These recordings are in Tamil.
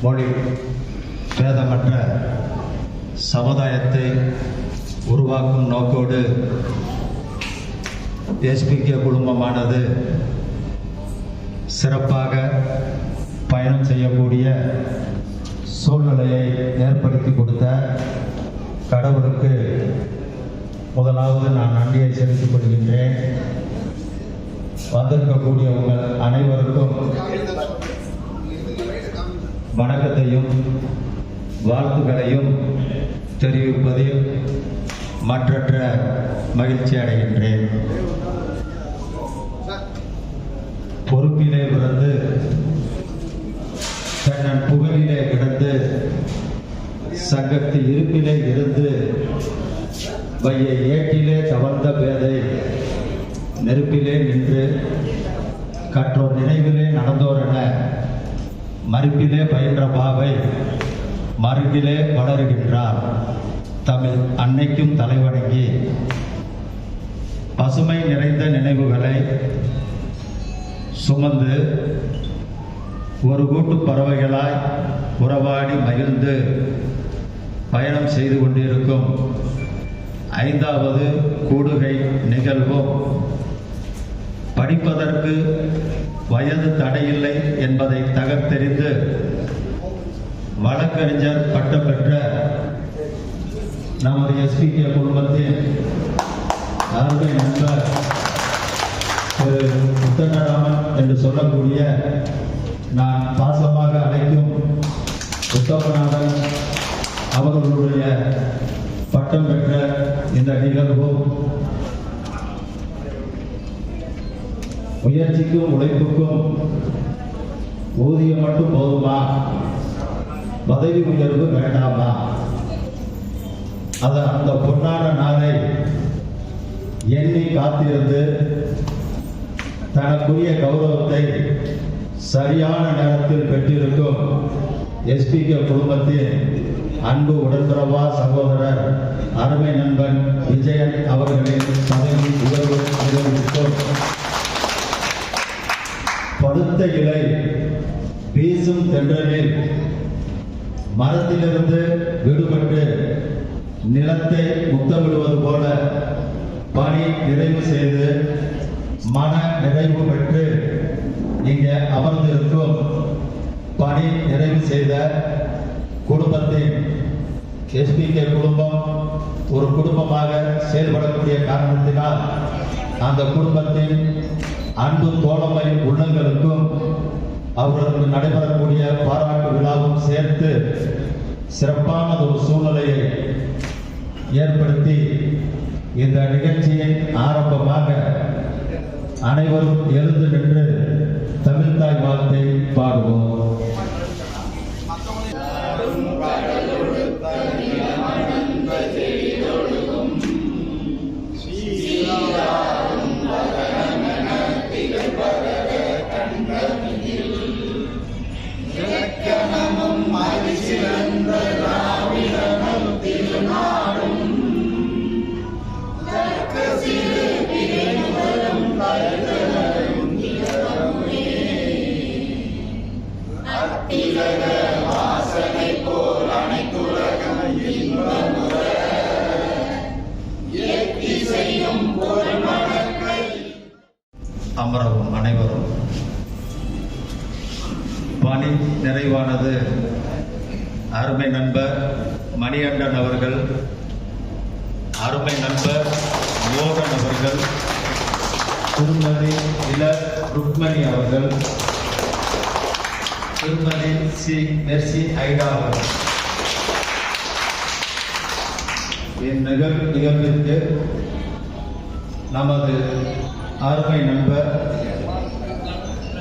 மொழி பேதமற்ற சமுதாயத்தை உருவாக்கும் நோக்கோடு எஸ்பிகே குழுமமானது சிறப்பாக பயணம் செய்யக்கூடிய சூழ்நிலையை ஏற்படுத்தி கொடுத்த கடவுளுக்கு முதலாவது நான் நன்றியை செலுத்திக் கொள்கின்றேன். வந்திருக்கக்கூடிய உங்கள் அனைவருக்கும் வணக்கத்தையும் வாழ்த்துக்களையும் தெரிவிப்பதில் மற்றற்ற மகிழ்ச்சி அடைகின்றேன். பொறுப்பிலே பிறந்து தன்னன் புகழிலே கிடந்து சங்கத்து இருப்பிலே இருந்து வைய ஏட்டிலே தவழ்ந்த பேதை நெருப்பிலே நின்று கற்றோர் நினைவிலே நடந்தோர் என மறுப்பிலே பயின்ற பாவை மருங்கிலே வளருகின்றார். தமிழ் அன்னைக்கும் தலைவணங்கி பசுமை நிறைந்த நினைவுகளை சுமந்து ஒரு கூட்டு பறவைகளாய் உறவாடி மகிழ்ந்து பயணம் செய்து கொண்டிருக்கும் 5வது கூடுகை நிகழ்வும் படிப்பதற்கு வயது தடையில்லை என்பதை தகர்த்தெறிந்து வழக்கறிஞர் பட்டம் பெற்ற நமது எஸ்பிகே குழுமத்தின் அருமை நண்பர் திரு உத்தமராமன் என்று சொல்லக்கூடிய நான் பாசமாக அழைக்கும் உத்தமநாதன் அவர்களுடைய பட்டம் பெற்ற இந்த நிகழ்வும் முயற்சிக்கும் உழைப்புக்கும் ஊதியம் மட்டும் போதுமா, பதவி உயர்வு வேண்டாமா? அந்த பொன்னான நாளை எண்ணி காத்திருந்து தனக்குரிய கௌரவத்தை சரியான நேரத்தில் பெற்றிருக்கும் எஸ்பிகே குழுமத்தின் அன்பு உடன்பிறவா சகோதரர் அருமை நண்பன் விஜயன் அவர்களின் பதவி உயர்வு நிகழ்வுக்கும் படுத்த இலை வீசும் தென்றலில் மரத்திலிருந்து விடுபட்டு நிலத்தை முத்தமிடுவது போல பணி நிறைவு செய்து மன நிறைவு பெற்று இங்கே அமர்ந்திருக்கும் பணி நிறைவு செய்த குடும்பத்தின் எஸ்பிகே குடும்பம் ஒரு குடும்பமாக செயல்படக்கூடிய காரணத்தினால் அந்த குடும்பத்தின் அன்பு தோழமை உள்ளங்களுக்கும் அவர்களுக்கு நடைபெறக்கூடிய பாராட்டு விழாவும் சேர்த்து சிறப்பான ஒரு சூழ்நிலையை ஏற்படுத்தி இந்த நிகழ்ச்சியின் ஆரம்பமாக அனைவரும் எழுந்து நின்று தமிழ்தாய் வாழ்த்தை பாடுவோம். அமரவும் அனைவரும். பணி நிறைவானது அருமை நண்பர் மணிகண்டன் அவர்கள், அருமை நண்பர் மோகன் அவர்கள், திருமதி இள ருக்மணி அவர்கள், திருமதி சி மெர்சி ஐடா அவர்கள் நிகழ்விற்கு நமது அருமை நண்பர்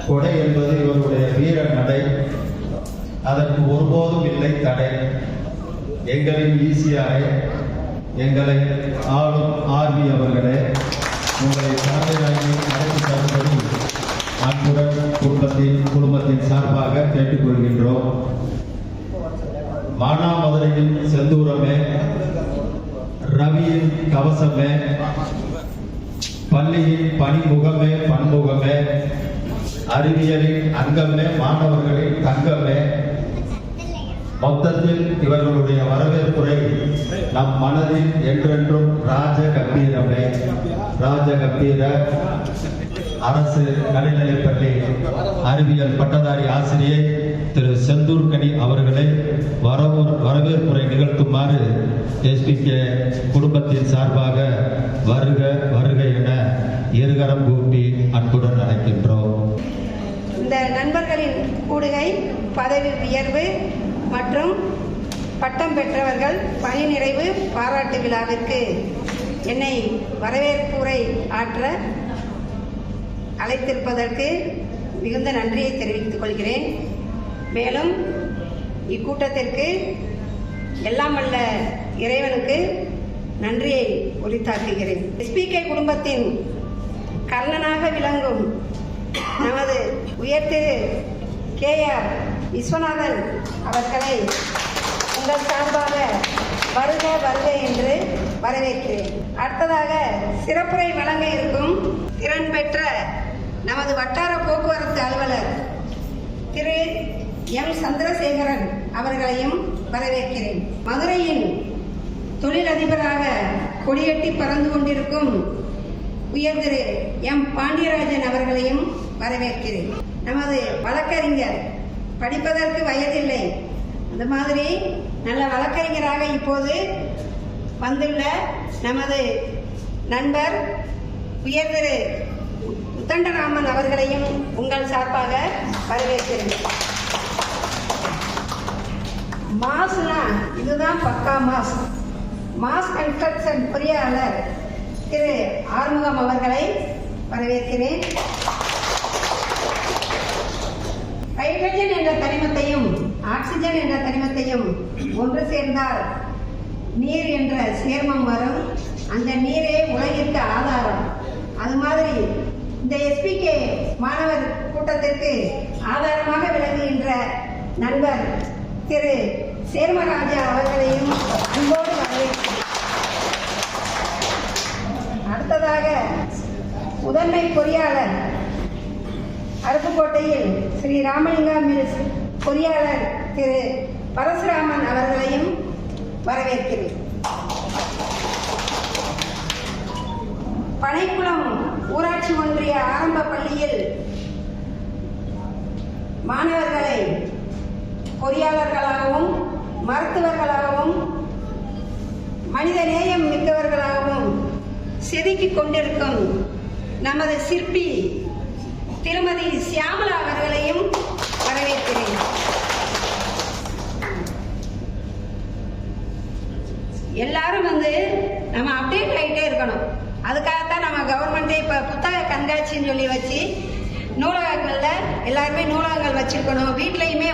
கொடை என்பது இவருடைய வீர நடை, அதற்கு ஒருபோதும் இல்லை தடை. எங்களின் ஈசியாய் எங்களை ஆளும் ஆர்வி அவர்களே, உங்களை சாதனையை நடத்தி தரும்படி அன்புடன் குடும்பத்தின் சார்பாக கேட்டுக்கொள்கின்றோம். மானாமதுரையின் செந்தூரமே, ரவியின் கவசமே, பள்ளியின் பணிமுகமே பன்முகமே, அறிவியலின் அங்கமே, மாணவர்களின் தங்கமே, மொத்தத்தில் இவர்களுடைய வரவேற்புரை நம் மனதில் என்றென்றும் ராஜ கம்பீரமே. ராஜ கம்பீர அரசு நடுநிலைப்பள்ளி அறிவியல் பட்டதாரி ஆசிரியர் திரு செந்தூர்கனி அவர்களை வரவேற்புரை நிகழ்த்துமாறு SPK குடும்பத்தின் சார்பாக வருக வருக என இருகரம் கூப்பி அன்புடன் அழைக்கின்றோம். இந்த நண்பர்களின் கூடுகை பதவி உயர்வு மற்றும் பட்டம் பெற்றவர்கள் பணி நிறைவு பாராட்டு விழாவிற்கு என்னை வரவேற்புரை ஆற்ற அழைத்திருப்பதற்கு மிகுந்த நன்றியை தெரிவித்துக் கொள்கிறேன். மேலும் இக்கூட்டத்திற்கு எல்லாம் வல்ல இறைவனுக்கு நன்றியை உரித்தாக்குகிறேன். SPK குடும்பத்தின் கர்ணனாக விளங்கும் நமது உயர்திரு KR விஸ்வநாதன் அவர்களை உங்கள் சார்பாக வருக வருக என்று வரவேற்கிறேன். அடுத்ததாக சிறப்புரை வழங்க இருக்கும் திறன் பெற்ற நமது வட்டார போக்குவரத்து அலுவலர் திரு M. சந்திரசேகரன் அவர்களையும் வரவேற்கிறேன். மதுரையின் தொழிலதிபராக கொடியேற்றி பறந்து கொண்டிருக்கும் உயர் திரு M. பாண்டியராஜன் அவர்களையும் வரவேற்கிறேன். நமது வழக்கறிஞர் படிப்பதற்கு வயதில்லை, அந்த மாதிரி நல்ல வழக்கறிஞராக இப்போது வந்துள்ள நமது நண்பர் உயர் திரு உத்தண்டராமன் அவர்களையும் உங்கள் சார்பாக வரவேற்கிறேன். மாஸ்னா இதுதான் பக்கா மாஸ் கன்ஸ்ட்ரக்ஷன் பொறியாளர் திரு ஆறுமுகம் அவர்களை வரவேற்கிறேன். ஹைட்ரஜன் என்ற தனிமத்தையும் ஆக்சிஜன் என்ற தனிமத்தையும் ஒன்று சேர்ந்தால் நீர் என்ற சேர்மம் வரும். அந்த நீரே உலகிற்கு ஆதாரம். அது மாதிரி இந்த SPK மாணவர் கூட்டத்திற்கு ஆதாரமாக விளங்குகின்ற நண்பர் திரு சேர்மராஜா அவர்களையும் அன்போடு வரவேற்கிறேன். அடுத்ததாக முதன்மை பொறியாளர் அருப்புக்கோட்டையில் ஸ்ரீ ராமலிங்கா மில்ஸ் பொறியாளர் திரு பரசுராமன் அவர்களையும் வரவேற்கிறேன். பனைக்குளம் ஊராட்சி ஒன்றிய ஆரம்ப பள்ளியில் மாணவர்களை பொறியாளர்களாகவும் மருத்துவர்களாகவும் மனித நேயம் மிக்கவர்களாகவும் செதுக்கிக் கொண்டிருக்கும் நமது சிற்பி திருமதி சியாமலா அவர்களையும் வரவேற்கிறேன். எல்லாரும் நம்ம அப்டேட் ஆகிட்டே இருக்கணும். அதுக்காகத்தான் நம்ம கவர்மெண்ட்டே இப்போ புத்தக கண்காட்சின்னு சொல்லி வச்சு நூலகங்களில் எல்லாருமே நூலகங்கள் வச்சிருக்கணும், வீட்லையுமே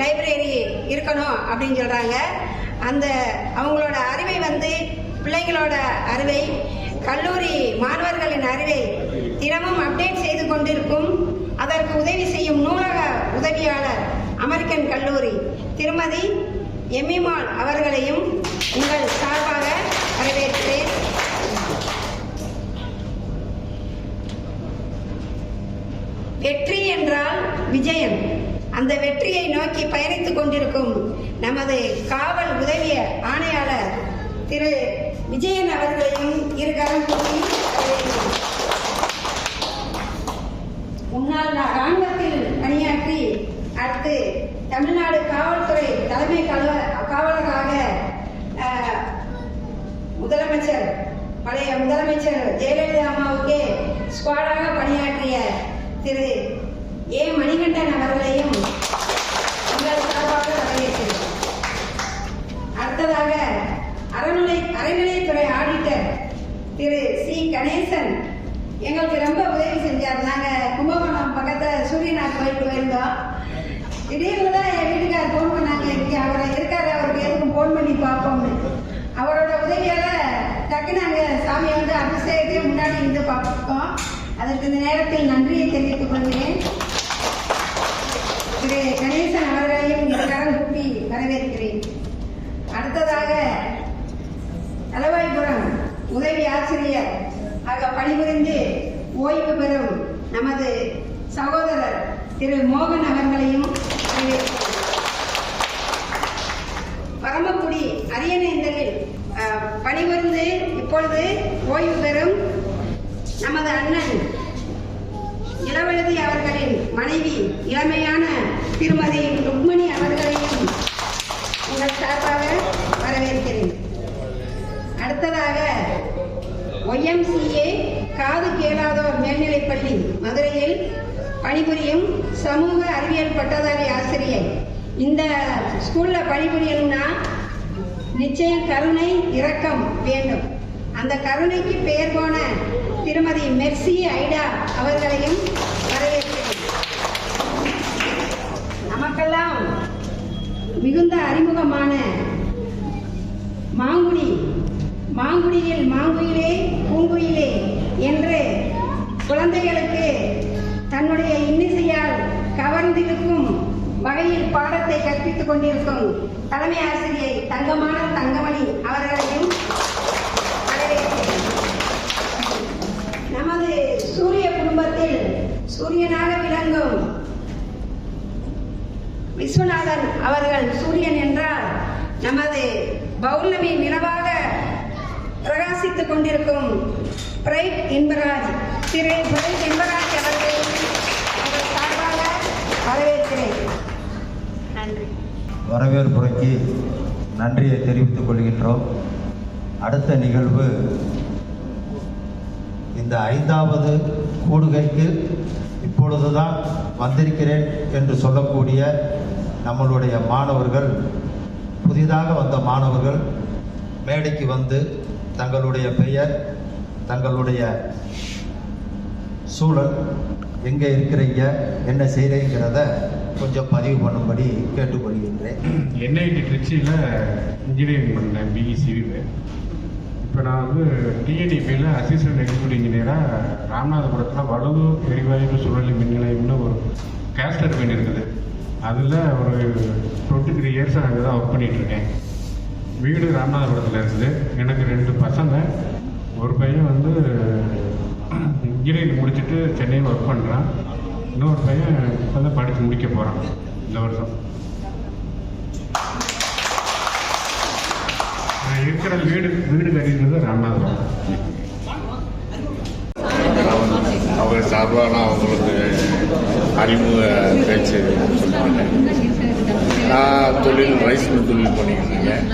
லைப்ரரி இருக்கணும் அப்படின்னு சொல்கிறாங்க. அந்த அவங்களோட அறிவை பிள்ளைங்களோட அறிவை, கல்லூரி மாணவர்களின் அறிவை தினமும் அப்டேட் செய்து கொண்டிருக்கும். அதற்கு உதவி செய்யும் நூலக உதவியாளர் அமெரிக்கன் கல்லூரி திருமதி எம்மிமாள் அவர்களையும் உங்கள் சார்பாக வரவேற்கிறேன். வெற்றி என்றால் விஜயம். அந்த வெற்றியை நோக்கி பயணித்துக் கொண்டிருக்கும் நமது காவல் உதவி ஆணையாளர் திரு விஜயன் அவர்களையும் இருகரம் கூப்பி வரவேற்கிறேன். முன்னாள் ராணுவத்தில் பணியாற்றி அடுத்து தமிழ்நாடு காவல்துறை தலைமை காவலராக பழைய முதலமைச்சர் ஜெயலலிதா அம்மாவுக்கே ஸ்குவாடாக பணியாற்றிய திரு ஏ. மணிகண்டன் அவர்களையும் உங்கள் சார்பாக வரவேற்கிறேன். அடுத்ததாக அறநிலையத்துறை ஆடிட்டர் திரு சி. கணேசன் எங்களுக்கு ரொம்ப உதவி செஞ்சார். நாங்கள் கும்பகோணம் பக்கத்தில் சூரியநாத் கோயிலுக்கு போயிருந்தோம். திடீர்னு தான் என் வீட்டுக்கார் ஃபோன் பண்ணாங்க, இங்கே அவரை இருக்காரு, அவருக்கு எதுக்கும் ஃபோன் பண்ணி பார்ப்போம்னு. அவரோட உதவியால் டக்கு நாங்கள் சாமியை அபிஷேகத்தையும் முன்னாடி இருந்து பார்ப்போம். அதற்கு இந்த நேரத்தில் நன்றியை தெரிவித்துக் கொள்கிறேன். திரு கணேசன் அவர்களையும் இருகரம் கூப்பி வரவேற்கிறேன். அடுத்ததாக தலவாய்புரம் உதவி ஆசிரியர் ஆக பணிபுரிந்து ஓய்வு பெறும் நமது சகோதரர் திரு மோகன் அவர்களையும் வரவேற்கிறேன். பணிபுரிந்து இப்பொழுது ஓய்வு பெறும் நமது அண்ணன் இளவழுதி அவர்களின் மனைவி இளமையான திருமதி ருக்மணி அவர்களையும் உங்கள் சார்பாக வரவேற்கிறேன். அடுத்ததாக YMCA காது கேளாதோர் மேல்நிலைப்பள்ளி மதுரையில் பணிபுரியும் சமூக அறிவியல் பட்டதாரி ஆசிரியை. இந்த ஸ்கூல்ல பணிபுரியணும்னா நிச்சயம் கருணை இரக்கம் வேண்டும். அந்த கருணைக்கு பெயர் போன திருமதி மெர்சி ஐடா அவர்களையும் வரவேற்கிறேன். நமக்கெல்லாம் மிகுந்த அறிமுகமான மாங்குடியில் மாங்குயிலே பூங்குயிலே என்று குழந்தைகளுக்கு தன்னுடைய இன்னிசையால் கவர்ந்திருக்கும் வகையில் பாடத்தை கற்பித்துக் கொண்டிருக்கும் தலைமை ஆசிரியை தங்கமான தங்கமணி அவர்களையும் வரவேற்கிறேன். நமது சூரிய குடும்பத்தில் சூரியனாக விளங்கும் விஸ்வநாதன் அவர்கள் சூரியன் என்றால் நமது பௌர்ணமி நிலவாக பிரகாசித்துக் கொண்டிருக்கும் பிரைட் இன்பராஜ் திரு பிரைட் இன்பராஜ் அவர்களை சார்பாக வரவேற்கிறேன். நன்றி. வரவேற்புரைக்கு நன்றியை தெரிவித்துக் கொள்கின்றோம். அடுத்த நிகழ்வு இந்த 5வது கூடுகைக்கு இப்பொழுதுதான் வந்திருக்கிறேன் என்று சொல்லக்கூடிய நம்மளுடைய மாணவர்கள், புதிதாக வந்த மாணவர்கள் மேடைக்கு வந்து தங்களுடைய பெயர், தங்களுடைய சூழல், எங்கே இருக்கிறீங்க, என்ன செய்கிறீங்கிறத கொஞ்சம் பதிவு பண்ணும்படி கேட்டுக்கொள்கின்றேன். NIT திருச்சியில் இன்ஜினியரிங் பண்ணேன், BE சிவில். இப்போ நான் வந்து TNEPயில் அசிஸ்டன்ட் எக்ஸிக்யூட்டிவ் இன்ஜினியராக ராமநாதபுரத்தில் வலுவூர் எரிவாயு சுழலி மின் நிலையம்னு ஒரு கேஸ் டர்பைன் இருக்குது. அதில் ஒரு 23 இயர்ஸாக அங்கே தான் ஒர்க் பண்ணிகிட்ருக்கேன். வீடு ராமநாதபுரத்தில் இருக்குது. எனக்கு 2 பசங்க. ஒரு பையன் வந்து இன்ஜினியரிங் முடிச்சுட்டு சென்னையில் ஒர்க் பண்ணுறான். இன்னொரு பையன் இப்போ தான் படித்து முடிக்க போகிறான் இந்த வருஷம். நான் இருக்கிற வீடு கட்டியிருந்தது ராமநாதபுரம். அவங்க சார்பாக நான் அவங்களுக்கு அறிமுக பேச்சு சொல்லுவாங்க. நான் ரைஸ் மில் தொழில் பண்ணிக்கிட்டு இருக்கேன்.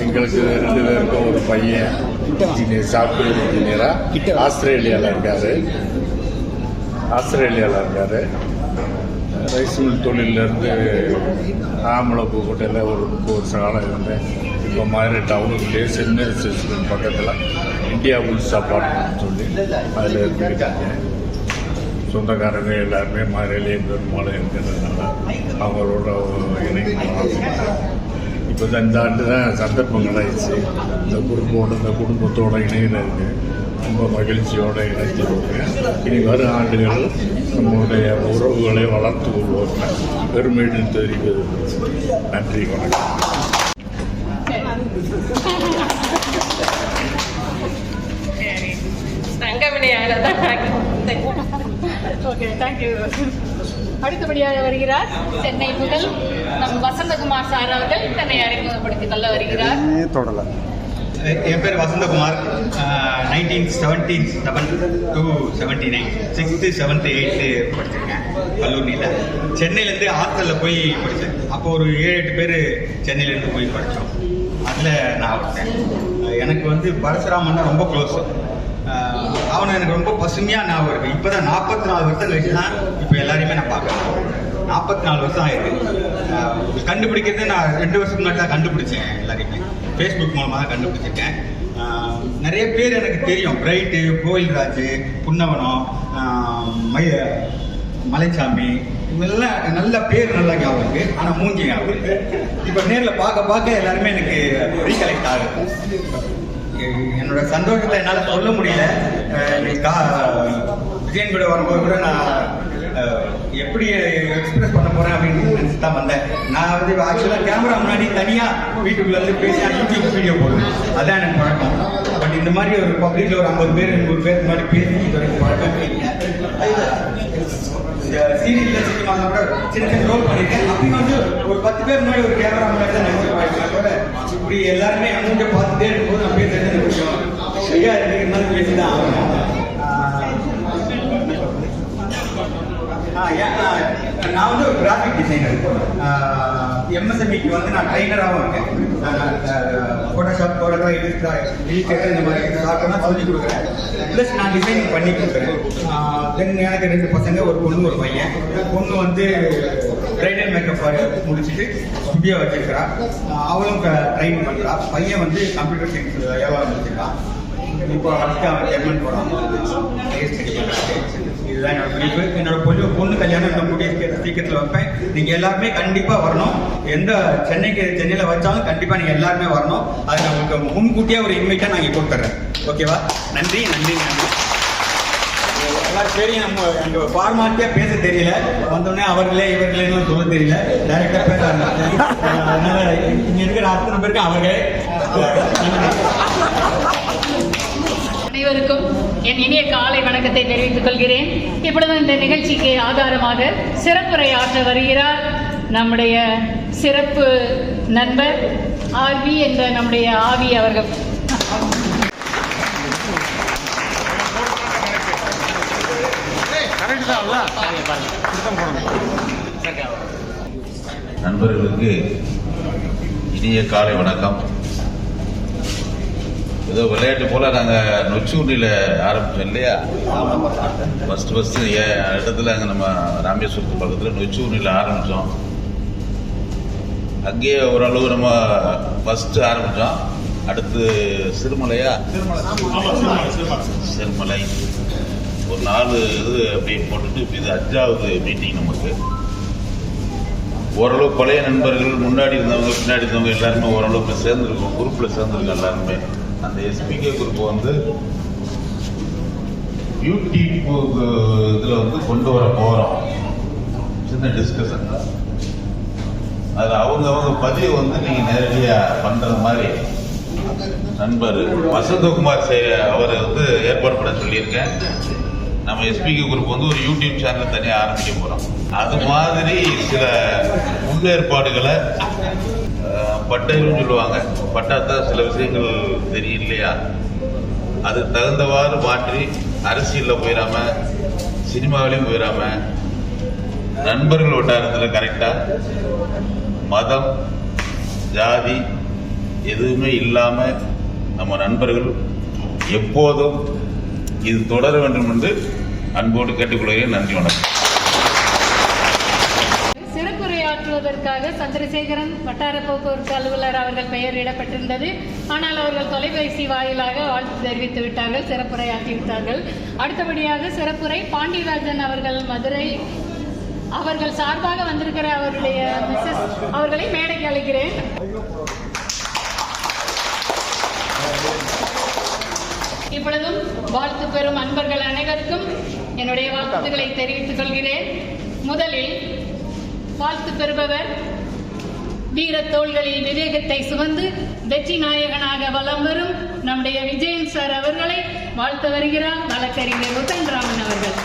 எங்களுக்கு 2 பேருக்கும் ஒரு பையன் இன்ஜினியர், சாஃப்ட்வேர் இன்ஜினியராக ஆஸ்திரேலியாவில் இருக்கார். ரைஸ் மில் தொழிலேருந்து ஆம்பளை பூக்கோட்டையில் ஒரு 30 வருஷ காலம் இருந்தேன். இப்போ மதுரை டவுனுக்குள்ளேயே சென்ட் மேரிஸ் ஸ்கூல் பக்கத்தில் இந்தியா புல்ஸ் அப்பார்ட்மெண்ட் சொல்லி அதில் இருந்துக்கிட்டாங்க. சொந்தக்காரங்க எல்லாருமே மதுரையிலேயே பெரும்பாலும் இருக்கிறதுனால அவங்களோட இணைந்து இப்போ தான் இந்த ஆண்டு தான் சந்தர்ப்பங்கள் ஆயிடுச்சு. இந்த குடும்பத்தோட இணையிறதுக்கு ரொம்ப மகிழ்ச்சியோடு இணைச்சிருக்கோங்க. இனி வரும் ஆண்டுகள் நம்முடைய உறவுகளை வளர்த்து கொள்வோம் பெருமையுடன் தெரிவிக்கிறது. நன்றி, வணக்கம். அடுத்தபடியாக வருகிறார் சென்னை முதல் நம் வசந்தகுமார் சார் அவர்கள் தன்னை அறிமுகப்படுத்திக் கொள்ள வருகிறார். என் பேர் Vasanthakumar. 1977 to 79 6th 7th 8th படிச்சிருக்கேன் கல்லூரியில். சென்னையிலேருந்து ஹாஸ்டலில் போய் படித்தேன். அப்போ ஒரு 7-8 பேர் சென்னையிலேருந்து போய் படித்தோம். அதில் நான் படித்தேன். எனக்கு வந்து பரசுராமன்னா ரொம்ப க்ளோஸ். அவனை எனக்கு ரொம்ப பசுமையாக ஞாபகம் இருக்குது. இப்போ தான் 44 வருஷம் கழிச்சு தான் இப்போ எல்லாரையுமே நான் பார்க்குறேன். 44 வருஷம் ஆயிருக்கு. கண்டுபிடிக்கிறது நான் 2 வருஷத்துக்கு முன்னாடி தான் கண்டுபிடிச்சேன். எல்லாரையுமே ஃபேஸ்புக் மூலமாக தான் கண்டுபிடிச்சிருக்கேன். நிறைய பேர் எனக்கு தெரியும். பிரைட்டு, கோயில்ராஜ், புன்னவனம், மலைச்சாமி, இவங்கெல்லாம் நல்ல பேர் நல்லா ஞாபகம் இருக்கு. ஆனால் மூஞ்சி ஞாபகம் இருக்கு. இப்போ நேரில் பார்க்க எல்லாருமே எனக்கு ரீகலெக்ட் ஆகுது. என்னோட சந்தோஷத்தை என்னால் சொல்ல முடியல. விஜயன் கூட வரும்போது கூட நான் எப்படி எக்ஸ்பிரஸ் பண்ண போறேன் அப்படின்னு நினைச்சு தான் வந்தேன். நான் வந்து ஆக்சுவலாக கேமரா முன்னாடி தனியாக வீட்டுக்குள்ள வந்து பேசி யூடியூப் வீடியோ போடுவேன். அதான் எனக்கு பழக்கம். பட் இந்த மாதிரி ஒரு பப்ளிக்ல ஒரு 50 பேர் 100 பேர் முன்னாடி பேசி இது வரைக்கும் பழக்கமே இல்லை. சீரியல்ல சினிமாவில் கூட சின்ன ரோல் பண்ணியிருக்கேன். அப்படின்னு வந்து ஒரு 10 பேர் முன்னாடி ஒரு கேமரா முன்னாடி தான் நினைச்சு இப்படி எல்லாருமே அங்கே பார்த்துட்டே இருக்கும்போது நான் பேசுறது ஐயா இருக்கிறதுனால பேசி தான் ஆகணும். நான் வந்து ஒரு கிராஃபிக் டிசைனர். எம்எஸ்எம்இக்கு வந்து நான் ட்ரைனராகவும் இருக்கேன். ஃபோட்டோஷாப், இல்லஸ்ட்ரேட்டர் இந்த மாதிரி சாஃப்ட்வேர்லாம் சொல்லிக் கொடுக்குறேன். ப்ளஸ் நான் டிசைனிங் பண்ணி கொடுக்குறேன். தென் எனக்கு 2 பசங்க, ஒரு பொண்ணு ஒரு பையன். பொண்ணு வந்து பிரைடல் மேக்கப் முடிச்சுட்டு ஸ்டுடியோ வச்சிருக்கிறா. அவளும் ட்ரைனிங் பண்ணுறா. பையன் வந்து கம்ப்யூட்டர் சயின்ஸ் வியாபாரம் முடிச்சிருக்கான். இப்போ அடுத்து அவன் ஜெர்மன் போகிறான். இதுதான் என்னோட குறிப்பு. என்னோட பொண்ணு கல்யாணம் இன்னும் கூடிய சீக்கிரத்தில் வைப்பேன். நீங்கள் எல்லாருமே கண்டிப்பாக வரணும். எந்த சென்னையில் வச்சாலும் கண்டிப்பாக நீங்கள் எல்லாருமே வரணும். அது நான் உங்களுக்கு முன்கூட்டியே ஒரு இன்வைட்டாக நான் இங்கே கொடுத்துட்றேன். ஓகேவா? நன்றி நன்றி நன்றி. எல்லாரும் தெரியும், நம்ம எங்கள் ஃபார்மாலிட்டியாக பேச தெரியல. வந்தோடனே அவர்களே இவர்களேன்னு சொல்ல தெரியல. டைரக்டாக பேசுறாங்க. அதனால இங்கே இருக்கிற அத்தனை பேருக்கு அவர்களே. அனைவருக்கும் என் இனிய காலை வணக்கத்தை தெரிவித்துக் கொள்கிறேன். இப்பொழுது இந்த நிகழ்ச்சிக்கு ஆதாரமாக சிறப்புரையாற்ற வருகிறார் நம்முடைய சிறப்பு நண்பர் ஆர்வி என்ற நம்முடைய ஆவி அவர்கள். நண்பர்களுக்கு இனிய காலை வணக்கம். ஏதோ விளையாட்டு போல நாங்கள் நொச்சூரில் ஆரம்பித்தோம் இல்லையா? ஃபஸ்ட்டு இடத்துல அங்கே நம்ம ராமேஸ்வரத்து பக்கத்தில் நொச்சூரில் ஆரம்பித்தோம். அங்கேயே ஓரளவு நம்ம ஃபஸ்ட்டு ஆரம்பித்தோம். அடுத்து சிறுமலையா, சிறுமலை ஒரு 4 இது அப்படியே போட்டுட்டு இப்போ இது 5வது மீட்டிங் நமக்கு. ஓரளவு பழைய நண்பர்கள், முன்னாடி இருந்தவங்க பின்னாடி இருந்தவங்க எல்லாருமே ஓரளவுக்கு சேர்ந்துருக்கோம். குரூப்பில் சேர்ந்துருக்கோம் எல்லாருமே. அந்த எஸ்பிகே குரூப் வந்து யூடியூப் இதில் வந்து கொண்டு வர போகிறோம். சின்ன டிஸ்கஷன் தான். அதில் அவங்க பதிவு வந்து நீங்கள் நேரடியாக பண்ணுறது மாதிரி நண்பர் வசந்தகுமார் அவர் வந்து ஏற்பாடு பண்ண சொல்லியிருக்கேன். நம்ம எஸ்பிகே குரூப் வந்து ஒரு யூடியூப் சேனல் தனியாக ஆரம்பிக்க போகிறோம். அது மாதிரி சில முன்னேற்பாடுகளை பட்டைன்னு சொல்லுவாங்க. பட்டாத்தான் சில விஷயங்கள் தெரியும் இல்லையா? அது தகுந்தவாறு மாற்றி அரசியலில் போயிடாம, சினிமாவிலையும் போயிடாம, நண்பர்கள் வட்டாரத்தில் கரெக்டாக மதம், ஜாதி எதுவுமே இல்லாமல் நம்ம நண்பர்கள் எப்போதும் இது தொடர வேண்டும் என்று அன்போடு கேட்டுக்கொள்கிறேன். நன்றி, வணக்கம். சிறப்புரையாற்றுவதற்காக சந்திரசேகரன் வட்டார போக்குவரத்து அலுவலர் அவர்கள் பெயர் இடப்பட்டிருந்தது. ஆனால் அவர்கள் தொலைபேசி வாயிலாக வாழ்த்து தெரிவித்து விட்டார்கள், சிறப்புரையாற்றி விட்டார்கள். அடுத்தபடியாக சிறப்புரை பாண்டியராஜன் அவர்கள் மதுரை அவர்கள் சார்பாக வந்திருக்கிற அவருடைய மிஸ்ஸஸ் அவர்களை மேடைக்கு அழைக்கிறேன். இப்பொழுதும் வாழ்த்து பெறும் அன்பர்கள் அனைவருக்கும் என்னுடைய வாழ்த்துக்களை தெரிவித்துக் கொள்கிறேன். முதலில் வாழ்த்து பெறுபவர் வீர தோள்களில் விவேகத்தை சுமந்து வெற்றி நாயகனாக வலம் வரும் நம்முடைய விஜயன் சார் அவர்களை வாழ்த்து வருகிறார் வழக்கறிஞர் உத்தன்ராமன் அவர்கள்.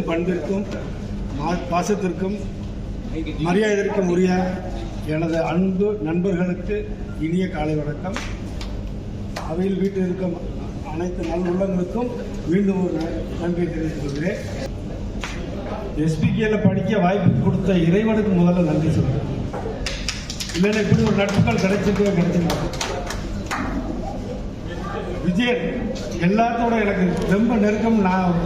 பண்பிற்கும் பாசத்திற்கும் மரியாதைக்கும் உரிய எனது அன்பு நண்பர்களுக்கு இனிய காலை வணக்கம். அவையில் வீட்டில் இருக்கும் அனைத்து நல்லுள்ளங்களுக்கும் மீண்டும் ஒரு நன்றியை தெரிவித்துக் கொள்கிறேன். எஸ்பிகேல படிக்க வாய்ப்பு கொடுத்த இறைவனுக்கு முதல்ல நன்றி சொல்கிறேன். இல்லைன்னா இப்படி ஒரு நட்புகள் கிடைச்சிருக்கோம். விஜயன் எல்லாத்தோட எனக்கு ரொம்ப நெருக்கம். நான்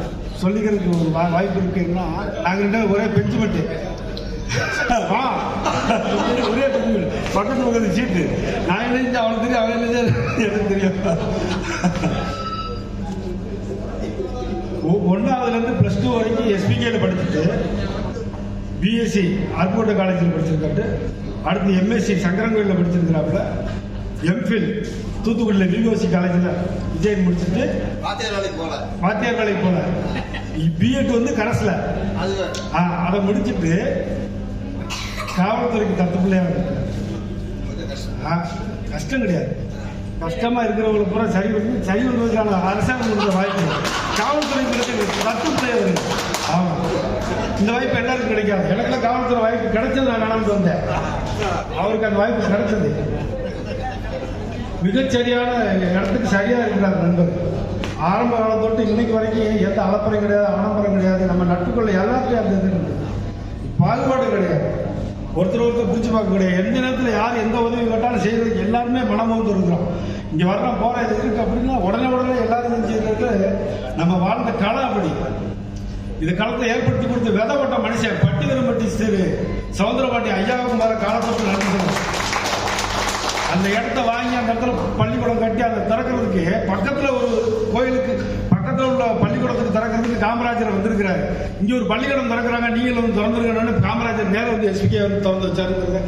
சொல்லிக்கிறதுக்கு ஒரு வாய்ப்பு இருக்குன்னா, நாங்கள் 2 பேரும் ஒரே பெஞ்சுமெண்ட்டு, ஒரே பெஞ்சுமெண்ட், பக்கத்து பக்கத்து சீட்டு. நான் என்ன அவனுக்கு தெரியும், அவன் என்ன எனக்கு தெரியும். 1ஆவதுலேருந்து +2 வரைக்கும் எஸ்பிகேல படிச்சுட்டு பிஎஸ்சி ஆர்கோட்டா காலேஜில் படிச்சிருக்காரு. அடுத்து எம்எஸ்சி சங்கரங்கோயிலில் படிச்சிருக்கிறாப்புல. எம்ஃபில் தூத்துக்குடியில் விஓசி காலேஜில் விஜயன் முடிச்சுட்டு வாத்தியார் வேலைக்கு போல. பிஎட் வந்து கரஸ்ல அதை முடிச்சுட்டு காவல்துறைக்கு தத்து பிள்ளையா இருக்கு. கஷ்டம் கிடையாது. கஷ்டமா இருக்கிறவங்களை பூரா சரி வருவதற்கான அரசாங்கம் கொடுத்த வாய்ப்பு காவல்துறை தத்து பிள்ளையா இருக்கு. ஆமா, இந்த வாய்ப்பு எல்லாருக்கும் கிடைக்காது. எனக்குலாம் காவல்துறை வாய்ப்பு கிடைச்சது. நான் நடந்து வந்தேன். அவருக்கு அந்த வாய்ப்பு கிடைச்சது. மிகச்சரியான இடத்துக்கு சரியாக இருக்கிறார் நண்பர். ஆரம்ப காலத்தொட்டு இன்னைக்கு வரைக்கும் எந்த அலப்பறையும் கிடையாது, ஆடம்பரம் கிடையாது. நம்ம நட்புக்குள்ள எல்லாத்துலேயும் அந்த இது இருக்குது. பாகுபாடு கிடையாது, ஒருத்தர் பிடிச்சி பார்க்க கிடையாது. எந்த நேரத்தில் யார் எந்த உதவி கேட்டாலும் செய்யறதுக்கு எல்லாருமே மனமோந்து இருக்கிறோம். இங்கே வர்றோம் போகிற இது இருக்கு அப்படின்னா உடனே எல்லாரும் செய்யறது நம்ம வாழ்ந்த காலம் அப்படி. இந்த காலத்தை ஏற்படுத்தி கொடுத்து விதை போட்ட மனுஷன் பட்டிவரம்பட்டி திரு சவுந்தரபாண்டி ஐயாவுக்கு மேலே காலத்தொட்டு நடந்துக்கிறோம். அந்த இடத்த வாங்கி அந்த இடத்துல பள்ளிக்கூடம் கட்டி அதை திறக்கிறதுக்கு பக்கத்தில் ஒரு கோயிலுக்கு பக்கத்தில் உள்ள பள்ளிக்கூடத்துக்கு திறக்கிறதுக்கு காமராஜர் வந்திருக்கிறாரு. இங்கே ஒரு பள்ளிக்கூடம் திறக்கிறாங்க, நீங்களும் வந்து திறந்துருக்கணும்னு காமராஜர் நேரம் வந்து எஸ்பிகே வந்து திறந்து வச்சாருங்கிறது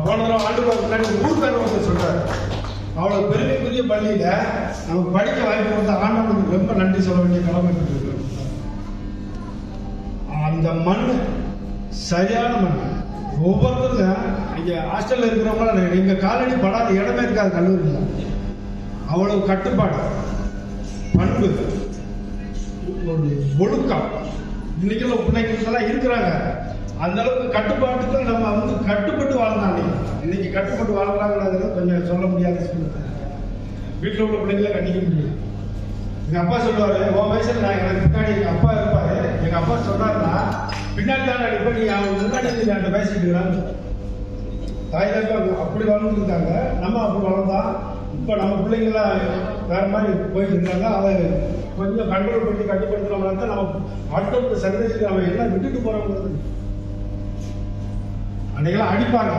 போன தடவை ஆண்டு முன்னாடி ஊர் பேர் வந்து சொல்றாரு. அவ்வளோ பெருமைக்குரிய பள்ளியில் நமக்கு படிக்க வாய்ப்பு கொடுத்த ஆண்டவனுக்கு ரொம்ப நன்றி சொல்ல வேண்டிய கடமை இருக்கிறோம். அந்த மண் சரியான மண். ஒவ்வொருத்தருக்கும் இங்கே ஹாஸ்டலில் இருக்கிறவங்களாம் எங்கள் காலடி படாத இடமே இருக்காது கல்லூரியில். அவ்வளவு கட்டுப்பாடு, பண்பு, ஒரு ஒழுக்கம் இன்னைக்குள்ள பிள்ளைங்களுக்கெல்லாம் இருக்கிறாங்க. அந்த அளவுக்கு கட்டுப்பாட்டுக்கு நம்ம வந்து கட்டுப்பட்டு வாழ்ந்தாங்க. இன்னைக்கு கட்டுப்பட்டு வாழ்றாங்கிறது கொஞ்சம் சொல்ல முடியாத சூழ்நிலை. வீட்டில் உள்ள பிள்ளைங்களை கண்டிக்க முடியும். எங்கள் அப்பா சொல்லுவார், உன் வயசில் நான் எனக்கு பின்னாடி எங்கள் அப்பா இருப்பார். எங்கள் அப்பா சொன்னார்னா பின்னாடி தான் அடிப்படை அவன் முன்னாடி அந்த பேசிட்டு இருக்கிறாங்க. தாய் தான் அப்படி வளர்ந்துருக்காங்க, நம்ம அப்படி வளர்ந்தோம். இப்போ நம்ம பிள்ளைங்களாம் வேற மாதிரி போயிட்டு இருக்காங்க. அதை கொஞ்சம் கண்ட்ரோல் பண்ணி கட்டுப்படுத்துறோம்னா தான் நம்ம அடுத்த சந்தேகத்துக்கு நம்ம எல்லாம் விட்டுட்டு போறோங்கிறது. அன்னைக்கெல்லாம் அடிப்பாங்க,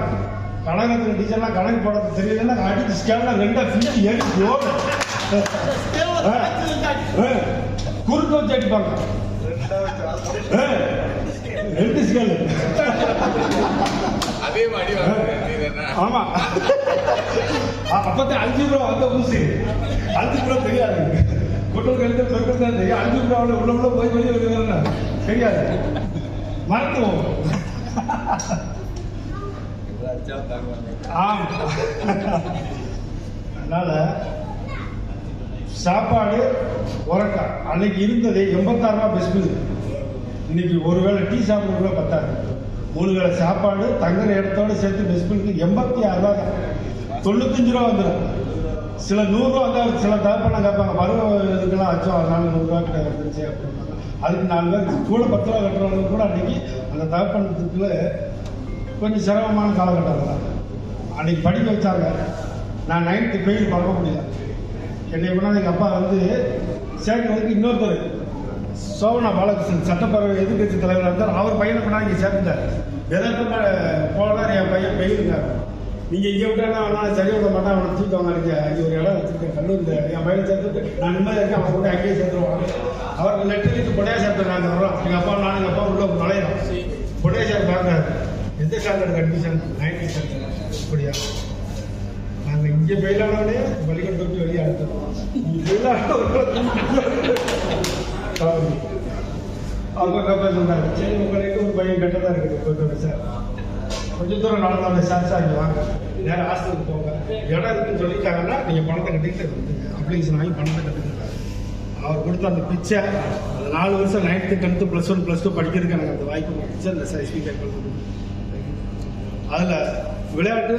கழகத்தில் டீச்சர்லாம் கணக்கு போடுறது தெரியலன்னா அடிச்சு ஸ்கேல்லாம் ரெண்டா ஃபிஞ்சி எடுத்து ஓடு குறுக்க வச்சு அடிப்பாங்க. ரெண்டு ஸ்கேல் ஆமா. அப்பதான் 5 ரூபா வந்த ஊசி 5 ரூபா தெரியாது. குட்டல் கழித்து பெருக்கம் தான் தெரியும். 5 ரூபாவில் உள்ள போய் வெளியே வெளியே தெரியாது, மறந்துவோம். அதனால சாப்பாடு உறக்கா அன்னைக்கு இருந்தது 86 ரூபா பெஸ்ட் பில். இன்னைக்கு ஒருவேளை டீ சாப்பிட்ற பத்தாது. 3 வேளை சாப்பாடு தங்குற இடத்தோட சேர்த்து பெஸ்ட் பில்லுக்கு 86 ரூபா தான். 95 ரூபா வந்துடும். சில 100 ரூபா வந்தால் சில தகப்பெல்லாம் கேட்பாங்க, பருவ இதுக்கெல்லாம் வச்சோம் அதனால 100 ரூபா கிட்ட வந்துருச்சு அப்படின்னா அதுக்கு 4 பேர் கூட 10 ரூபா கட்டுறவங்க கூட அன்னைக்கு அந்த தகப்பனத்துக்குள்ள கொஞ்சம் சிரமமான காலகட்டம் தான். அன்னைக்கு படிக்க வச்சாங்க. நான் 9th ஃபெயில் பண்ண முடியல. என்னை கூட எங்கள் அப்பா வந்து சேர்க்கிறதுக்கு இன்னொருத்தர் சோவனா பாலகிருஷ்ணன் சட்டப்பேரவை எதிர்கட்சி தலைவராக இருந்தார். அவர் பையனை கூட இங்கே சேர்த்துட்டார். எதற்குமே போனார், என் பையன் பெயிலுங்கார். நீங்கள் இங்கே விட்டா நான் சரி விட மாட்டேன், அவனை தூக்கிவாங்க. இங்கே ஒரு இடம் வச்சுருக்கேன் கல்லூரியில், என் பையனை சேர்த்துட்டு நான் நிம்மதியாக இருக்கேன். அவன் கூட அங்கேயே சேர்த்துருவாங்க. அவருக்கு லெட்டருக்கு பொடையா சேர்த்து நாங்கள் வரோம். எங்கள் அப்பா நானும் எங்கள் அப்பா உள்ள நுழையிறோம். பொடையா சேர்த்து பார்க்குறாரு. எந்த ஸ்டாண்டர்ட் அட்மிஷன்? 9th standard. அப்படியா? நாங்கள் இங்கே பெயிலானே பள்ளிக்கூடம் தொட்டு வெளியே அடுத்தோம். இங்கே பெயிலான அவங்க கப்பா சொன்னாங்க, சரி உங்களுக்கு ஒரு பையன் கெட்டதாக இருக்குது போயிட்டு சார், கொஞ்சம் தூரம் நடந்தாங்க சார். சார் இங்கே வாங்க, நேரம் ஹாஸ்டலுக்கு போங்க, இடம் இருக்குன்னு சொல்லிட்டாங்கன்னா நீங்கள் பணத்தை கட்டிக்கிட்டு வந்துங்க. அப்ளிகேஷன் வாங்கி பணத்தை கட்டுக்கிறாங்க. அவர் கொடுத்த அந்த பிச்சை அந்த 4 வருஷம் 9th 10th +1 +2 படிக்கிறதுக்கு எனக்கு அந்த வாய்ப்பு பிச்சை இந்த எஸ்பி கேட்கறது. அதில் விளையாட்டு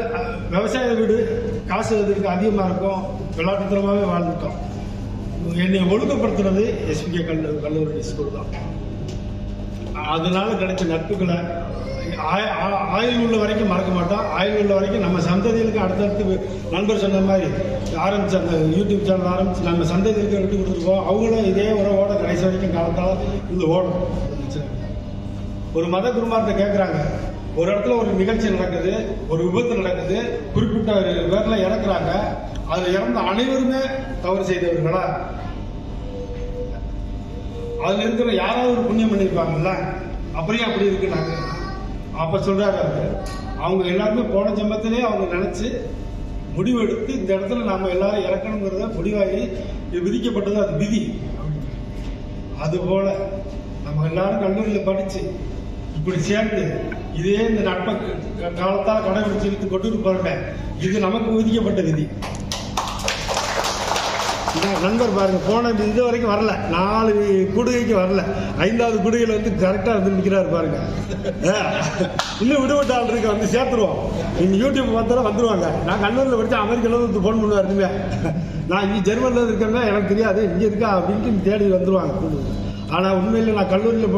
விவசாய வீடு காசு இதுக்கு அதிகமாக இருக்கும். விளையாட்டுத்தனமாகவே வாழ்ந்துட்டோம். என்னை ஒழுக்கப்படுத்துறது எஸ்பிகே கல்லூரி ஸ்கூல் தான். அதனால கிடைச்ச நட்புகளை ஆயுள் உள்ள வரைக்கும் மறக்க மாட்டோம். ஆயுள் உள்ள வரைக்கும் நம்ம சந்ததிகளுக்கு அடுத்தடுத்து நண்பர் சொன்ன மாதிரி ஆரம்பிச்சு அந்த யூடியூப் சேனல் ஆரம்பிச்சு நம்ம சந்ததிகளுக்கு விட்டு கொடுத்துருக்கோம். அவங்களும் இதே உறவோட கடைசி வரைக்கும் காலத்தால் இந்த ஓடும். ஒரு மத குருமார்கிட்ட கேட்குறாங்க, ஒரு இடத்துல ஒரு நிகழ்ச்சி நடக்குது, ஒரு விபத்து நடக்குது, குறிப்பிட்ட பேரில் இறக்குறாங்க. அதில் இறந்த அனைவருமே தவறு செய்தவர்களா? அதில் இருக்கிற யாராவது ஒரு புண்ணியம் பண்ணியிருப்பாங்கல்ல, அப்படியே அப்படி இருக்குனாங்க. அப்போ சொல்கிறாரு அவங்க எல்லாருமே போன ஜென்மத்திலே அவங்க நினச்சி முடிவெடுத்து இந்த இடத்துல நாம் எல்லாரும் இறக்கணுங்கிறத முடிவாகி விதிக்கப்பட்டது, அது விதி. அதுபோல் நம்ம எல்லாரும் கல்லூரியில் படித்து இப்படி சேர்ந்து இதே இந்த நட்பை காலத்தால் கடைபிடிச்சு இழுத்து கொண்டு போறேன். இது நமக்கு விதிக்கப்பட்ட விதி. நண்பர் பாருங்க, போன இது வரைக்கும் வரல, 4 கூடுகைக்கு வரல, 5வது கூடுகையில் வந்து கரெக்டாக வந்து நிற்கிறாரு பாருங்க. இன்னும் விடுபட்ட ஆள் இருக்கு, வந்து சேர்த்துருவோம். நீங்கள் யூடியூப் பார்த்தாலும் வந்துடுவாங்க. நான் கல்லூரியில் படித்தா அமெரிக்காவில் வந்து ஃபோன் பண்ணுவாருங்க. நான் இங்கே ஜெர்மனியில் இருக்கேன்னா எனக்கு தெரியாது, இங்கே இருக்கா அப்படின்ட்டு தேடி வந்துடுவாங்க. ஆனால் உண்மையில் நான் கல்லூரியில்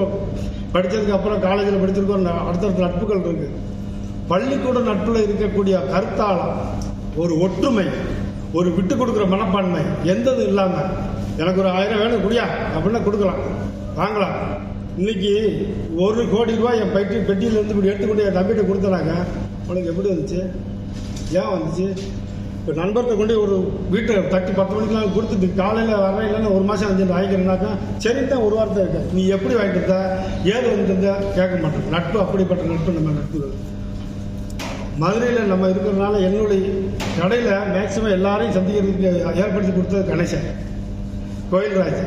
படித்ததுக்கு அப்புறம் காலேஜில் படிச்சிருக்கோம், அடுத்தடுத்த நட்புகள் இருக்கு. பள்ளிக்கூட நட்பில் இருக்கக்கூடிய கருத்தாளம், ஒரு ஒற்றுமை, ஒரு விட்டு கொடுக்குற மனப்பான்மை எந்தது இல்லாமல் எனக்கு ஒரு 1000 வேணும் குடியா அப்படின்னா கொடுக்கலாம், வாங்கலாம். இன்னைக்கு 1 கோடி ரூபாய் என் பெட்டியிலேருந்து இப்படி எடுத்துக்கொண்டு என் தம்பிகிட்ட கொடுத்தனாங்க. உனக்கு எப்படி வந்துச்சு, ஏன் வந்துச்சு? இப்போ நண்பர்கிட்ட கொண்டு ஒரு வீட்டை தட்டி 10 மணிக்கெலாம் கொடுத்துட்டு காலையில் வரேன், இல்லைன்னா 1 மாதம் வந்து வாங்கிக்கிறேன்னாக்கா சரி தான் ஒரு வார்த்தை இருக்க. நீ எப்படி வாங்கிட்டு இருந்த, ஏது வந்துட்டு இருந்தா கேட்க மாட்டேன். நட்பு அப்படிப்பட்ட நட்பு நம்ம நட்புகள். மதுரையில் நம்ம இருக்கிறதுனால என்னுடைய கடையில் மேக்சிமம் எல்லாரையும் சந்திக்கிறதுக்கு ஏற்படுத்தி கொடுத்தது கணேசன், கோயில்ராஜ்.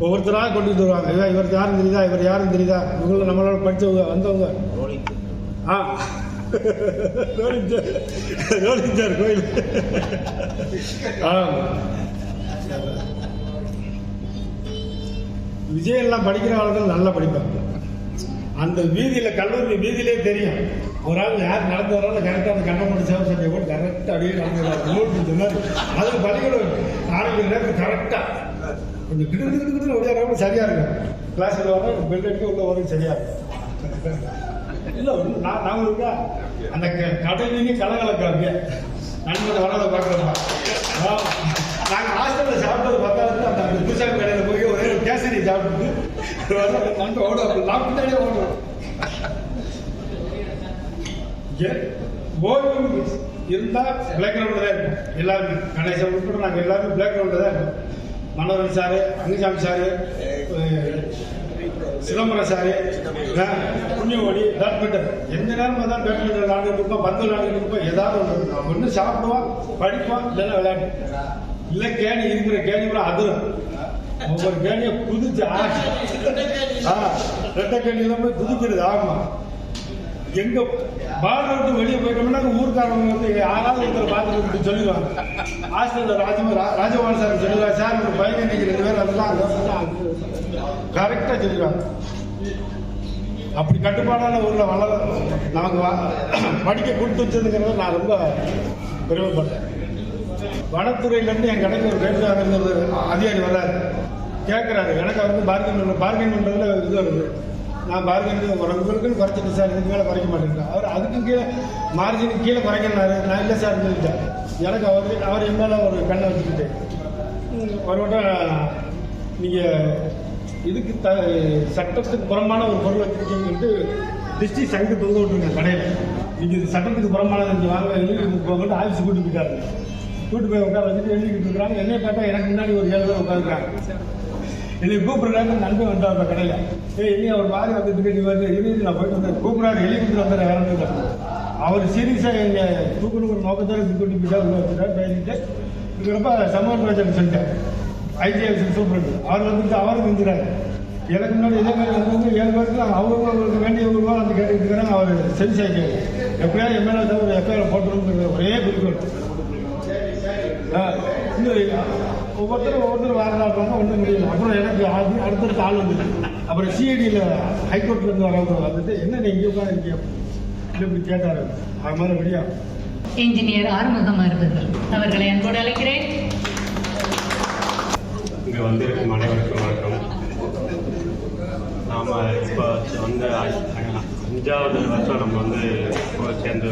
ஒவ்வொருத்தராக கொண்டுட்டு வருவாங்க. இவர் யாரும் தெரியுதா, இவர் யாரும் தெரியுதா, இவங்கள நம்மளோட படித்தவங்க வந்தவங்க. ரோலிச்சார் கோயில். விஜயெல்லாம் படிக்கிற ஆளுகள் நல்லா படிப்பாங்க. அந்த வீதியில், கல்லூரி வீதியிலே தெரியும் ஒரு ஆள் யார் நடந்து வராலும் கரெக்டாக அந்த கண்ணை மட்டும் சேவை சட்டையை போட்டு கரெக்டாக அப்படியே நடந்து மாதிரி. அது பள்ளிக்கூடம் ஆரம்பிக்கிற நேரத்தில் கரெக்டாக கொஞ்சம் கிட்டு ஓடியாராமல் சரியாக இருக்கும். கிளாஸில் வர பெல் அடிக்க உள்ள வரைக்கும் சரியாக இருக்கும். இல்லை நான் இருக்கா அந்த கடையிலேயே கலகலக்காங்க நண்பனை வரதை பார்க்குறப்பா. நாங்கள் ஹாஸ்டலில் சாப்பிட்டது பார்த்தாலும் அந்த புதுசாக கடையில் போய் ஒரே ஒரு கேசரி சாப்பிட்டு நண்பன் ஓடுவோம், நான் பின்னாடியே ஓடுவோம். ஓய்வு இருந்தால் பிளே கிரவுண்டில் தான் இருக்கும். எல்லாருமே கணேசன் உட்பட நாங்கள் எல்லாருமே பிளே கிரவுண்டில் தான் இருக்கோம். Manoran sir, Angusamy sir, Chidambaram sir, Punniyamozhi, badminton எந்த நேரம் தான் பேட்மிண்டன் விளையாண்டுட்டு இருப்போம், பந்து விளையாண்டுட்டு இருப்போம். ஏதாவது ஒன்று சாப்பிடுவோம், படிப்போம், இல்லைன்னா விளையாட்டு. இல்லை கேணி இருக்கிற கேணி கூட அதிரும். ஒவ்வொரு கேணியை குதிச்சு ரெட்டை கேணியெல்லாம் போய் குதிக்கிறது. ஆமாம், எங்க பார்டர் விட்டு வெளியே போயிட்டோம்னா ஊருக்காரவங்க வந்து யாராவது ஒருத்தர் பார்த்துட்டு சொல்லிடுவாங்க. ஹாஸ்டலில் ராஜகோபால் சார் சொல்லிடுவாங்க, சார் ஒரு பையன் இன்னைக்கு 2 பேர் அதெல்லாம் கரெக்டாக சொல்லிடுவாங்க. அப்படி கட்டுப்பாடான ஊரில் நமக்கு படிக்க கொடுத்து வச்சதுங்கிறத நான் ரொம்ப பெருமைப்பட்டேன். வனத்துறையிலேருந்து என் கடைக்கு ஒரு பேசுவாங்க ஒரு அதிகாரி வர்றாரு, கேட்குறாரு. எனக்கு வந்து பார்கெயின் பண்ணுறதுல இது வருது. நான் பார்கெயின் உங்களுக்குன்னு குறைச்சிட்டு சார், இதுக்கு மேலே குறைக்க மாட்டேங்கிறேன். அவர் அதுக்கு கீழே மார்ஜினுக்கு கீழே குறைக்கிறாரு. நான் இல்லை சார் சொல்லிட்டேன். எனக்கு அவர் என் மேலே ஒரு கண்ணை வச்சுக்கிட்டு ஒரு வட்டம் நீங்கள் இதுக்கு சட்டத்துக்கு புறம்பான ஒரு பொருள் வச்சுருக்கீங்கன்ட்டு டிஸ்ட்ரிக்ட் சங்கு தொங்க விட்டுருங்க கடையில். நீங்கள் இது சட்டத்துக்கு புறம்பானது இங்கே வாங்க எழுதிட்டு போகிட்டு ஆஃபீஸ் கூட்டு போயிட்டாரு. கூட்டு போய் உட்கார வச்சுட்டு எழுதிக்கிட்டு இருக்கிறாங்க. என்னை பார்த்தா எனக்கு முன்னாடி ஒரு 7 பேர் உட்காந்துருக்காங்க. என்னை கூப்பிடுறாங்க. நண்பன் வந்துட்டாங்க கடையில். இனி அவர் மாதிரி வந்துட்டு நீ வந்து எழுதி நான் போயிட்டு வந்து கூப்பிடாரு, எழுதி கொடுத்துட்டு வந்தார். வேற ஒன்றும் அவர் சீரியஸாக எங்கள் தூக்கணுங்கிற நோக்கத்தோடு இது கூட்டி போயிட்டா உள்ள வச்சுட்டார். பேசிட்டு இருக்கிறப்ப சமூக வச்சு சொல்லிட்டார். ஐடிஎஃப்சி சூப்பர் அவர் வந்துட்டு அவரும் செஞ்சுறாரு. எனக்கு முன்னாடி இதே மாதிரி வந்து 7 பேருக்கு அவங்களுக்கு வேண்டிய ரூபா வந்து கேட்டுக்கிட்டு இருக்கிறாங்க. அவர் செஞ்சு செய்ய எப்படியாவது எம்எல்ஏ ஒரு எஃப்ஐஆர் போட்டுருங்கிற ஒரே குறிக்கோள். ஒவ்வொருத்தரும் வாரதாடுறாங்க, ஒன்றும் முடியல. அப்புறம் எனக்கு அடுத்தடுத்த ஆள் வந்துட்டு அப்புறம் சிஐடியில் ஹைகோர்ட்லேருந்து வரவங்க வந்துட்டு என்ன இங்கே உட்காந்து இப்படி கேட்டார். அது மாதிரி முடியா இன்ஜினியர் ஆறுமுகம் அவர்களை அன்போடு அழைக்கிறேன். இங்கே வந்திருக்கும் அனைவருக்கும் வணக்கம். நாம் இப்போ வந்து 5வது வருஷம் நம்ம வந்து சேர்ந்து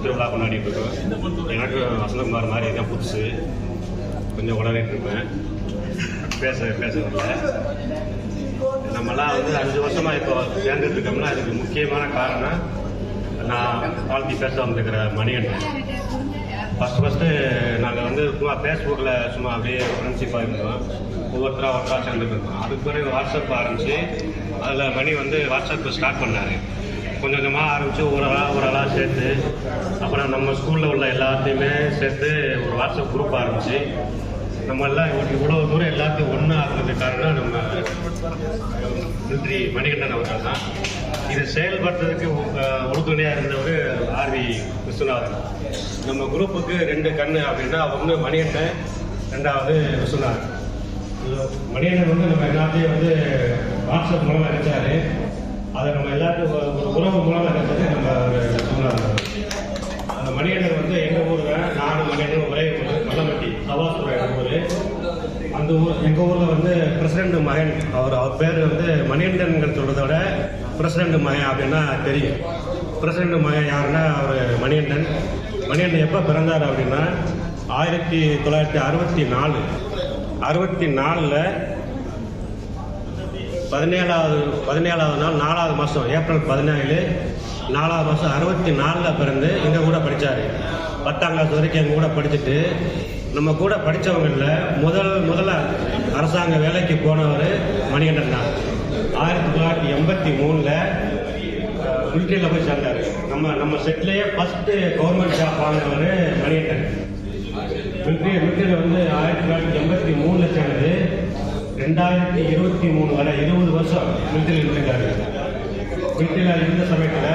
திருவிழா கொண்டாடிட்டு இருக்கோம். எனக்கு வசந்தகுமார் மாதிரி தான் புதுசு, கொஞ்சம் உடனிட்டு இருப்பேன், பேச வரல. நம்மலாம் வந்து 5 வருஷமாக இப்போ சேர்ந்துட்டு இருக்கோம்னா அதுக்கு முக்கியமான காரணம் நான் வாழ்த்தி பேச வந்திருக்கிற மணிகண்டன். ஃபஸ்ட்டு நாங்கள் வந்து சும்மா ஃபேஸ்புக்கில் சும்மா அப்படியே ஃப்ரெண்ட்ஷிப்பாக இருந்தோம். ஒவ்வொருத்தராக சேர்ந்துருந்தோம். அதுக்கு பிறகு வாட்ஸ்அப் ஆரம்பித்து அதில் மணி வந்து வாட்ஸ்அப் ஸ்டார்ட் பண்ணார். கொஞ்சம் கொஞ்சமாக ஆரம்பித்து ஒரு ஆளாக சேர்த்து அப்புறம் நம்ம ஸ்கூலில் உள்ள எல்லாத்தையுமே சேர்த்து ஒரு வாட்ஸ்அப் குரூப் ஆரம்பித்து நம்ம எல்லாம் இவ்வளோ தூரம் எல்லாத்தையும் ஒன்றா இருந்ததுக்கு காரணம் நம்ம மிலிட்ரி மணிகண்டன் அவர்கள் தான். இதை செயல்படுறதுக்கு உறுதுணையாக இருந்தவர் ஆர்வி விஸ்வநாதன். நம்ம குரூப்புக்கு 2 கண்ணு அப்படின்னா ஒன்று மணிகண்டன், ரெண்டாவது விஸ்வநாத். மணிகண்டன் வந்து நம்ம எல்லாத்தையும் வந்து வாட்ஸ்அப் மூலமாக நினைச்சாரு. அதை நம்ம எல்லாத்தையும் ஒரு உறவு மூலமாக நினைச்சது நம்ம விஸ்வநாத். அந்த மணிகண்டன் வந்து எங்கள் ஊரில் நானும் மணிகண்டன் ஒரே ஊர் மல்லம்பட்டி சவாசுரம் எங்கள் ஊர். அந்த ஊர் எங்கள் ஊரில் வந்து பிரசிடண்ட் மகன் அவர் பேர் வந்து மணிகண்டன் சொல்கிறத விட பிரசிடண்ட் மகன் அப்படின்னா தெரியும். பிரசிடண்ட் மகன் யாருன்னா அவர் மணிகண்டன். மணிகண்டன் எப்போ பிறந்தார் அப்படின்னா 1964 17வது நாள் 4வது மாதம் ஏப்ரல் 17 4வது மாதம் 64 பிறந்து எங்கள் கூட படித்தார். 10ஆம் கிளாஸ் வரைக்கும் எங்கள் கூட படிச்சுட்டு நம்ம கூட படித்தவங்களில் முதல்ல அரசாங்க வேலைக்கு போனவர் மணிகண்டன் தான். 1983 மிலிட்ரியில் போய் சேர்ந்தார். நம்ம செட்லேயே ஃபஸ்ட்டு கவர்மெண்ட் ஜாப் வாங்கினவர் மணிகண்டன். மிலிட்ரியில் வந்து 1983 சேர்ந்தது. 2023 வரை 20 வருஷம் மிலிட்ரியில் இருந்திருக்காரு. மிலிட்ரியில் இருந்த சமயத்தில்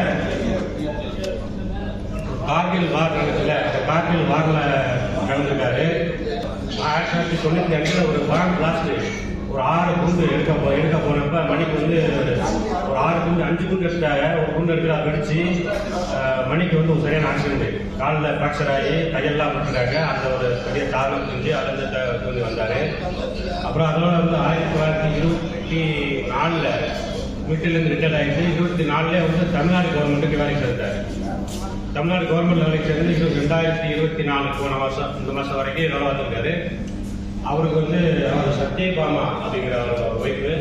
கார்கில் வார் நடந்துச்சுல, கார்கில் வாரில் கலந்துருக்காரு. 1995 ஒரு பாம் பிளாஸ்ட், ஒரு 6 குண்டு எடுக்க போனப்ப மணிக்கு வந்து ஒரு 6 குண்டு 5 குண்டு எடுத்தாங்க. ஒரு குண்டு எடுத்து அதை அடிச்சு மணிக்கு வந்து ஒரு சரியான ஆக்சிடென்ட், காலில் ஃப்ராக்சர் ஆகி கையெல்லாம் விட்டுருக்காங்க. அந்த ஒரு பெரிய காரணம் செஞ்சு அதுலேருந்து வந்து வந்தார். அப்புறம் அதோட வந்து 1924 மிலிட்ரிலேருந்து ரிட்டையர் ஆகிட்டு 24 வந்து தமிழ்நாடு கவர்மெண்ட்டுக்கு வேலைக்கு சேர்ந்தார். தமிழ்நாடு கவர்மெண்ட் வேலைக்கு சேர்ந்து 2024 போன வருஷம் இந்த மாதம் வரைக்கும் வேலை பார்த்துருக்காரு. அவருக்கு வந்து அவர் சத்யபாமா அப்படிங்கிற ஒரு ஒய்ஃபு,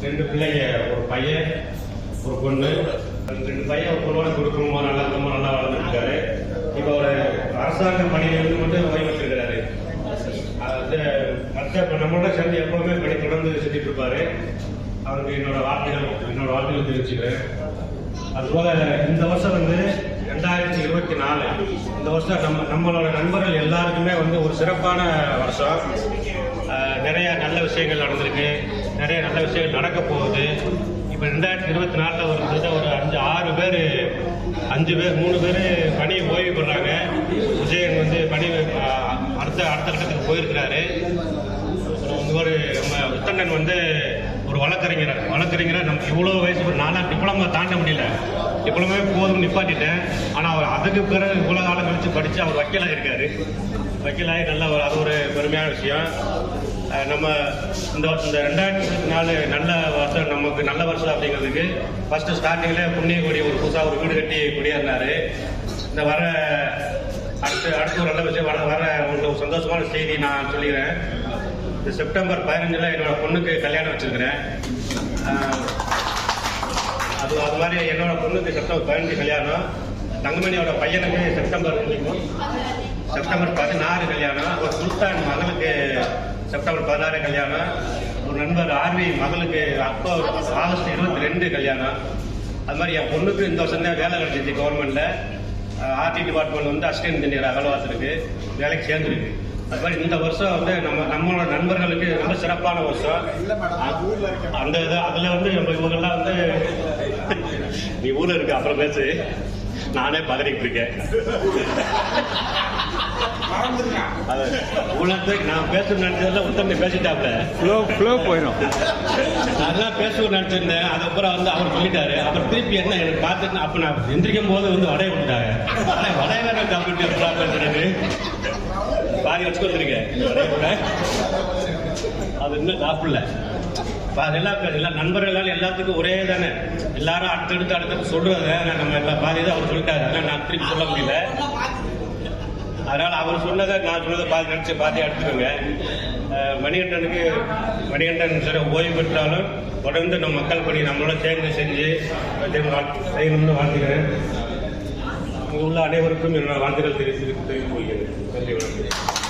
2 பிள்ளைங்க, ஒரு பையன் ஒரு பொண்ணு. 2 பையன் ஒரு பொண்ணோட குடும்பமாக ரொம்ப நல்லா வளர்ந்துருக்காரு. இப்போ ஒரு அரசாங்க பணியிலிருந்து மட்டும் ஓய்வு பெற்றிருக்கிறாரு. அது மற்ற நம்மளோட சேர்ந்து எப்பவுமே பணி தொடர்ந்து செஞ்சுட்டு இருப்பாரு. அவருக்கு என்னோட வாழ்த்துக்கள் தெரிவிச்சுக்கிறேன். அதுபோல இந்த வருஷம் வந்து 2024 இந்த வருஷம் நம்மளோட நண்பர்கள் எல்லாருக்குமே வந்து ஒரு சிறப்பான வருஷம். நிறைய நல்ல விஷயங்கள் நடந்திருக்கு, நிறைய நல்ல விஷயங்கள் நடக்க போகுது. இப்போ 2024 ஒரு 5-6 பேர் 3 பேர் பணி ஓய்வு பெறாங்க. விஜயன் வந்து பணி அடுத்த கட்டத்துக்கு போயிருக்கிறாரு. ஒரு நம்ம உத்தண்டன் வந்து ஒரு வழக்கறிஞர் நம்ம இவ்வளோ வயசு நான்லாம் டிப்ளமா தாண்ட முடியல. டிப்ளமே போதும் நிப்பாட்டிட்டேன். ஆனால் அவர் அதுக்கு பிறகு இவ்வளோ காலம் கழிச்சு படித்து அவர் வக்கீலாக இருக்காரு. வக்கீலாகி நல்ல அது ஒரு பெருமையான விஷயம். நம்ம இந்த 2024 நல்ல வருஷம், நமக்கு நல்ல வருஷம் அப்படிங்கிறதுக்கு ஃபஸ்ட்டு ஸ்டார்டிங்கில் புண்ணியகுடி ஒரு புதுசாக ஒரு வீடு கட்டி குடியேறினார். இந்த அடுத்து ஒரு நல்ல விஷயம் வர ஒரு சந்தோஷமான செய்தி நான் சொல்லிக்கிறேன். இந்த செப்டம்பர் 15 என்னோட பொண்ணுக்கு கல்யாணம் வச்சிருக்கிறேன். அது மாதிரி என்னோட பொண்ணுக்கு செப்டம்பர் 15 கல்யாணம். தங்கமணியோட பையனுக்கு செப்டம்பர் 16 கல்யாணம். ஒரு சுல்தான் மகளுக்கு செப்டம்பர் 16 கல்யாணம். ஒரு நண்பர் ஆர்வி மகளுக்கு ஆகஸ்ட் 22 கல்யாணம். அது மாதிரி என் பொண்ணுக்கு இந்த வருஷம் தான் வேலை கிடைச்சிச்சு கவர்மெண்ட்ல. ஆர்டி டிபார்ட்மெண்ட் வந்து அசிஸ்டன்ட் இன்ஜினியர் வேலை பார்த்துருக்கு, வேலைக்கு சேர்ந்துருக்கு. அது மாதிரி இந்த வருஷம் வந்து நம்மளோட நண்பர்களுக்கு ரொம்ப சிறப்பான வருஷம். அந்த இது அதில் வந்து நம்ம இவங்கெல்லாம் வந்து நீ ஊரில் இருக்க அப்புறம் பேசு, நானே பதறிக்கிட்டு இருக்கேன். நான் பேசணும்னு நினைச்சதுல உத்தரவு பேசிட்டாப்ல போயிடும். நான் பேசணும்னு நினைச்சிருந்தேன். அதுக்கப்புறம் வந்து அவர் சொல்லிட்டாரு. அப்புறம் திருப்பி என்ன எனக்கு பார்த்துட்டு அப்ப நான் எந்திரிக்கும் போது வந்து வடைய விட்டாங்க. வடைய வேற சாப்பிட்டு பேசுறது பாதி வச்சுட்டு வந்திருக்கேன். அது இன்னும் சாப்பிடல. அதெல்லாம் நண்பர்கள் எல்லாத்துக்கும் ஒரே தானே, எல்லாரும் அடுத்தடுத்து சொல்றத நம்ம எல்லாம் பாதி தான் அவர் சொல்லிட்டாரு. அதனால நான் திருப்பி சொல்ல முடியல. அதனால அவர் சொன்னதை நான் சொன்னதை பாதி நினைச்சு பாதி எடுத்துக்கோங்க. மணிகண்டன் சில ஓய்வு பெற்றாலும் தொடர்ந்து நம்ம மக்கள் பணி நம்மளோட சேர்ந்து செஞ்சு செய்யணும்னு வாழ்த்துக்கிறேன். இங்கே உள்ள அனைவருக்கும் என்னோட வாழ்த்துக்கள் தெரிவித்து கொள்கிறேன். நன்றி, வணக்கம்.